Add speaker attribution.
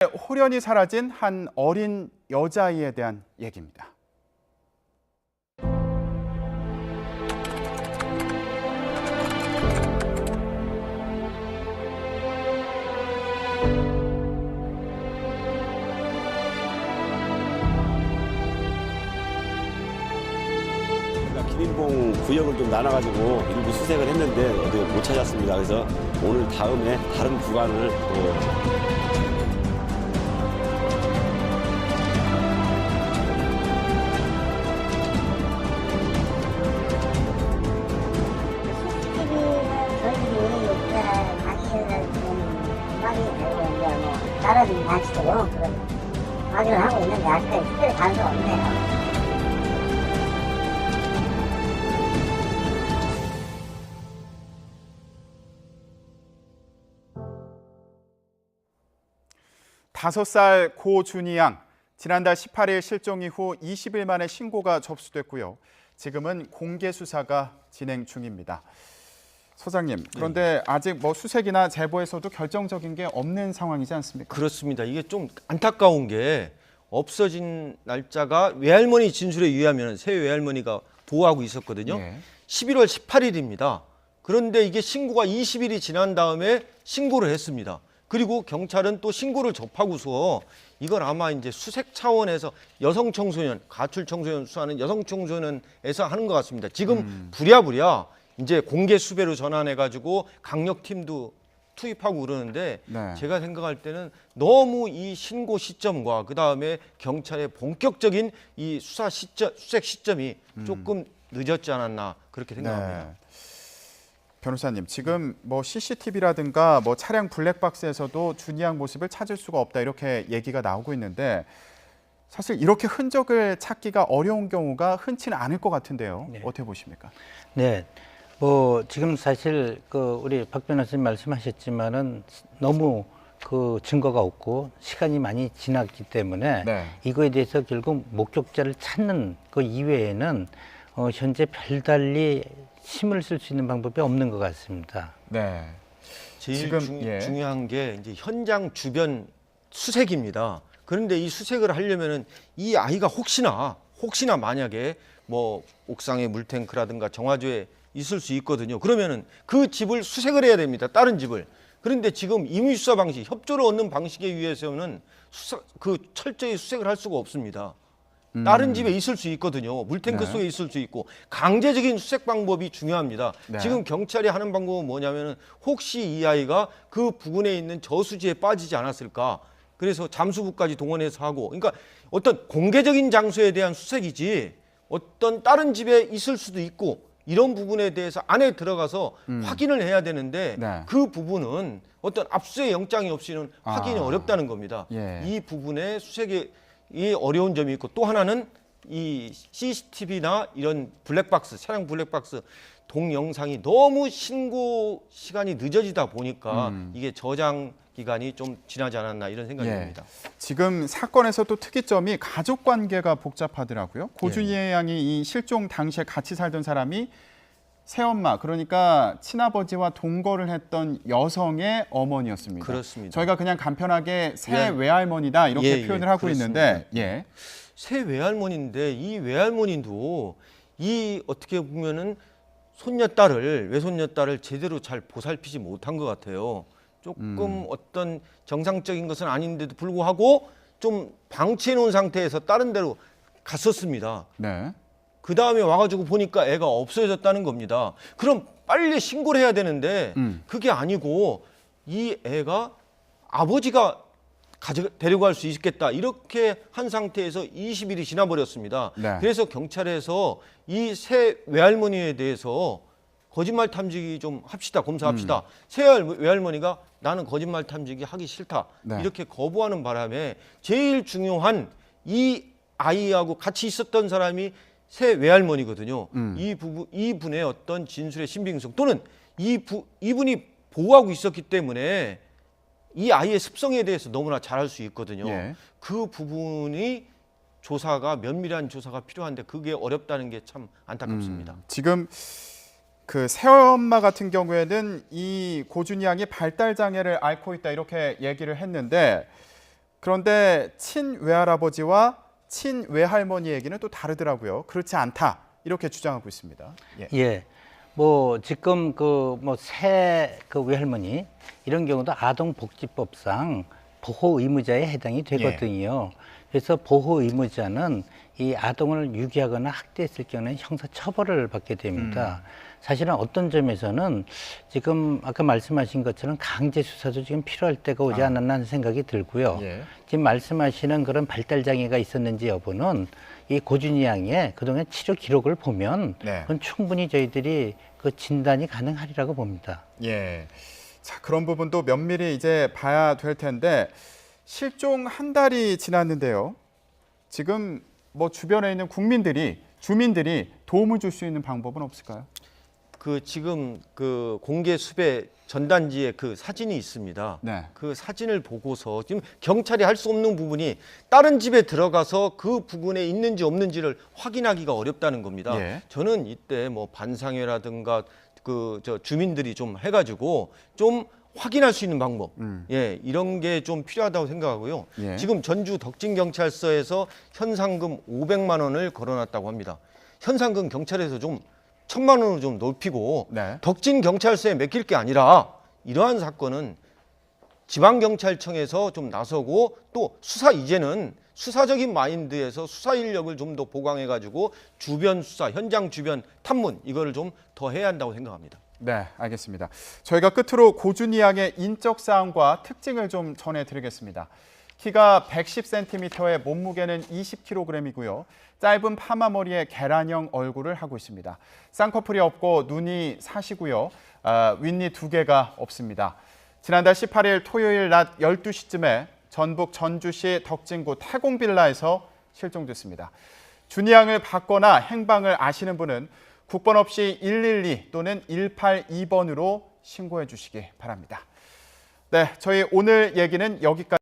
Speaker 1: 홀연히 사라진 한 어린 여자아이에 대한 얘기입니다.
Speaker 2: 기린봉 구역을 좀 나눠가지고 일부 수색을 했는데 어디 못 찾았습니다. 그래서 오늘 다음에 다른 구간을 또
Speaker 3: 다른 단체도 확인을 하고 있는데 아직까지 특별히 가능성이 없네요.
Speaker 1: 다섯 살 고준희 양, 지난달 18일 실종 이후 20일 만에 신고가 접수됐고요. 지금은 공개 수사가 진행 중입니다. 소장님, 그런데 아직 수색이나 제보에서도 결정적인 게 없는 상황이지 않습니까?
Speaker 4: 그렇습니다. 이게 좀 안타까운 게 없어진 날짜가 외할머니 진술에 의하면 새 외할머니가 보호하고 있었거든요. 11월 18일입니다. 그런데 이게 신고가 20일이 지난 다음에 신고를 했습니다. 그리고 경찰은 또 신고를 접하고서 이걸 아마 이제 수색 차원에서 여성 청소년, 가출 청소년 수사는 여성 청소년에서 하는 것 같습니다. 지금 부랴부랴 이제 공개 수배로 전환해가지고 강력팀도 투입하고 그러는데 제가 생각할 때는 너무 이 신고 시점과 그 다음에 경찰의 본격적인 이 수색 시점이 조금 늦었지 않았나 그렇게 생각합니다.
Speaker 1: 변호사님, 지금 CCTV라든가 차량 블랙박스에서도 준희 양 모습을 찾을 수가 없다 이렇게 얘기가 나오고 있는데 사실 이렇게 흔적을 찾기가 어려운 경우가 흔치는 않을 것 같은데요. 어떻게 보십니까?
Speaker 5: 네. 지금 사실 우리 박 변호사님 말씀하셨지만은 너무 증거가 없고 시간이 많이 지났기 때문에 이거에 대해서 결국 목격자를 찾는 그 이외에는 현재 별달리 힘을 쓸 수 있는 방법이 없는 것 같습니다.
Speaker 4: 제일 중요한 게 이제 현장 주변 수색입니다. 그런데 이 수색을 하려면은 이 아이가 혹시나 만약에 옥상에 물탱크라든가 정화조에 있을 수 있거든요. 그러면은 그 집을 수색을 해야 됩니다. 다른 집을. 그런데 지금 임의수사 방식, 협조를 얻는 방식에 의해서는 철저히 수색을 할 수가 없습니다. 다른 집에 있을 수 있거든요. 물탱크 속에 있을 수 있고 강제적인 수색 방법이 중요합니다. 지금 경찰이 하는 방법은 뭐냐면은 혹시 이 아이가 그 부근에 있는 저수지에 빠지지 않았을까. 그래서 잠수부까지 동원해서 하고, 그러니까 어떤 공개적인 장소에 대한 수색이지 어떤 다른 집에 있을 수도 있고 이런 부분에 대해서 안에 들어가서 확인을 해야 되는데 그 부분은 어떤 압수수색 영장이 없이는 확인이 어렵다는 겁니다. 이 부분에 수색이 어려운 점이 있고 또 하나는 이 CCTV나 이런 블랙박스, 차량 블랙박스 동영상이 너무 신고 시간이 늦어지다 보니까 이게 저장 기간이 좀 지나지 않았나 이런 생각이 듭니다.
Speaker 1: 지금 사건에서 또 특이점이 가족 관계가 복잡하더라고요. 고준희 양이 이 실종 당시에 같이 살던 사람이 새엄마, 그러니까 친아버지와 동거를 했던 여성의 어머니였습니다.
Speaker 4: 그렇습니다.
Speaker 1: 저희가 그냥 간편하게 새 외할머니다 이렇게 표현을 하고 있는데
Speaker 4: 새 외할머니인데 이 외할머니도 이 어떻게 보면은 외손녀딸을 제대로 잘 보살피지 못한 것 같아요. 조금 어떤 정상적인 것은 아닌데도 불구하고 좀 방치해 놓은 상태에서 다른 데로 갔었습니다. 그 다음에 와가지고 보니까 애가 없어졌다는 겁니다. 그럼 빨리 신고를 해야 되는데 그게 아니고 이 애가 아버지가 데려갈 수 있겠다 이렇게 한 상태에서 20일이 지나버렸습니다. 그래서 경찰에서 이 새 외할머니에 대해서 거짓말 탐지기 좀 합시다, 검사합시다. 새 외할머니가 나는 거짓말 탐지기 하기 싫다 이렇게 거부하는 바람에 제일 중요한 이 아이하고 같이 있었던 사람이 새 외할머니거든요. 이분의 어떤 진술의 신빙성 또는 이분이 보호하고 있었기 때문에 이 아이의 습성에 대해서 너무나 잘 알 수 있거든요. 그 부분이 면밀한 조사가 필요한데 그게 어렵다는 게 참 안타깝습니다.
Speaker 1: 지금 그 새엄마 같은 경우에는 이 고준희 양이 발달 장애를 앓고 있다 이렇게 얘기를 했는데 그런데 친외할아버지와 친외할머니 얘기는 또 다르더라고요. 그렇지 않다 이렇게 주장하고 있습니다. 예.
Speaker 5: 예. 뭐 지금 새 외할머니 이런 경우도 아동복지법상 보호 의무자에 해당이 되거든요. 그래서 보호 의무자는 이 아동을 유기하거나 학대했을 경우에는 형사 처벌을 받게 됩니다. 사실은 어떤 점에서는 지금 아까 말씀하신 것처럼 강제 수사도 지금 필요할 때가 오지 않았나 하는 생각이 들고요.
Speaker 1: 예.
Speaker 5: 지금 말씀하시는 그런 발달 장애가 있었는지 여부는 이 고준희 양의 그동안 치료 기록을 보면 그건 충분히 저희들이 그 진단이 가능하리라고 봅니다.
Speaker 1: 예. 자, 그런 부분도 면밀히 이제 봐야 될 텐데 실종 한 달이 지났는데요. 지금 뭐 주변에 있는 주민들이 도움을 줄 수 있는 방법은 없을까요?
Speaker 4: 지금 공개 수배 전단지에 그 사진이 있습니다.
Speaker 1: 네.
Speaker 4: 그 사진을 보고서 지금 경찰이 할 수 없는 부분이 다른 집에 들어가서 그 부분에 있는지 없는지를 확인하기가 어렵다는 겁니다.
Speaker 1: 예.
Speaker 4: 저는 이때 뭐 반상회라든가 주민들이 좀 해가지고 좀 확인할 수 있는 방법, 이런 게 좀 필요하다고 생각하고요.
Speaker 1: 예.
Speaker 4: 지금 전주 덕진경찰서에서 현상금 500만 원을 걸어놨다고 합니다. 현상금 경찰에서 좀 1,000만 원으로 좀 높이고 덕진경찰서에 맡길 게 아니라 이러한 사건은 지방경찰청에서 좀 나서고 또 이제는 수사적인 마인드에서 수사 인력을 좀 더 보강해가지고 주변 수사, 현장 주변 탐문 이거를 좀 더 해야 한다고 생각합니다.
Speaker 1: 네, 알겠습니다. 저희가 끝으로 고준희 양의 인적 사항과 특징을 좀 전해드리겠습니다. 키가 110cm에 몸무게는 20kg이고요. 짧은 파마 머리에 계란형 얼굴을 하고 있습니다. 쌍꺼풀이 없고 눈이 사시고요. 윗니 2개가 없습니다. 지난달 18일 토요일 낮 12시쯤에 전북 전주시 덕진구 태공빌라에서 실종됐습니다. 준희 양을 받거나 행방을 아시는 분은 국번 없이 112 또는 182번으로 신고해 주시기 바랍니다. 네, 저희 오늘 얘기는 여기까지.